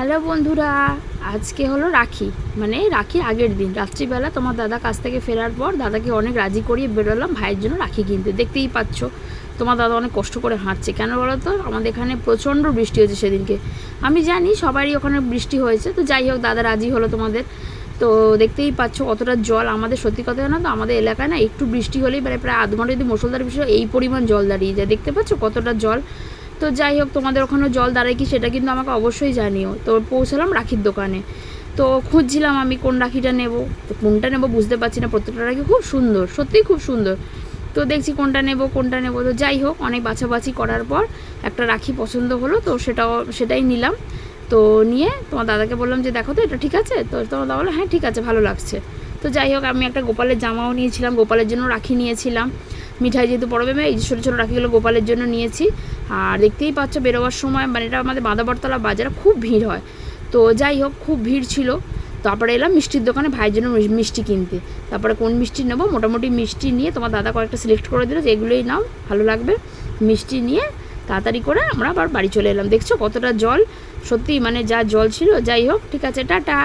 Hello বন্ধুরা, আজকে হলো রাখি, মানে রাখির আগের দিন রাত্রিবেলা তোমার দাদা কাছ থেকে ফেরার পর দাদাকে অনেক রাজি করিয়ে বেরোলাম ভাইয়ের জন্য রাখি কিনতে। দেখতেই পাচ্ছ তোমার দাদা অনেক কষ্ট করে হাঁটছে। কেন বলো তো, আমাদের এখানে প্রচণ্ড বৃষ্টি হয়েছে সেদিনকে। আমি জানি সবারই ওখানে বৃষ্টি হয়েছে, তো যাই হোক দাদা রাজি হলো তোমাদের। তো দেখতেই পাচ্ছ কতটা জল আমাদের। সত্যি কথা জানো তো, আমাদের এলাকায় না একটু বৃষ্টি হলেই প্রায় আধ ঘন্টা যদি মুষলধারে বৃষ্টি হয় এই পরিমাণ জল দাঁড়িয়ে যায়। দেখতে পাচ্ছ কতটা জল। তো যাই হোক, তোমাদের ওখানে জল দাঁড়ায় কি সেটা কিন্তু আমাকে অবশ্যই জানিও। তো পৌঁছালাম রাখির দোকানে। তো খুঁজছিলাম আমি কোন রাখিটা নেব, তো কোনটা নেব বুঝতে পারছি না। প্রত্যেকটা রাখি খুব সুন্দর, সত্যিই খুব সুন্দর। তো দেখছি কোনটা নেব। তো যাই হোক, অনেক বাছাবাছি করার পর একটা রাখি পছন্দ হলো, তো সেটাই নিলাম। তো নিয়ে তোমার দাদাকে বললাম যে দেখো তো এটা ঠিক আছে। তো তোমার দাদা বললো হ্যাঁ ঠিক আছে, ভালো লাগছে। তো যাই হোক, আমি একটা গোপালের জামাও নিয়েছিলাম, গোপালের জন্য রাখি নিয়েছিলাম। মিঠাই যেহেতু পড়বে, এই যে ছোটো ছোটো রাখিগুলো গোপালের জন্য নিয়েছি। আর দেখতেই পাচ্ছ বেরোবার সময়, মানে এটা আমাদের বাঁধাবরতলা বাজারে খুব ভিড় হয়। তো যাই হোক, খুব ভিড় ছিল। তারপরে এলাম মিষ্টির দোকানে ভাইয়ের জন্য মিষ্টি কিনতে। তারপরে কোন মিষ্টি নেবো, মোটামুটি মিষ্টি নিয়ে তোমার দাদা কয়েকটা সিলেক্ট করে দিল যে এগুলোই নাও, ভালো লাগবে। মিষ্টি নিয়ে তাড়াতাড়ি করে আমরা আবার বাড়ি চলে এলাম। দেখছো কতটা জল, সত্যি মানে যা জল ছিল। যাই হোক, ঠিক আছে, টাটা।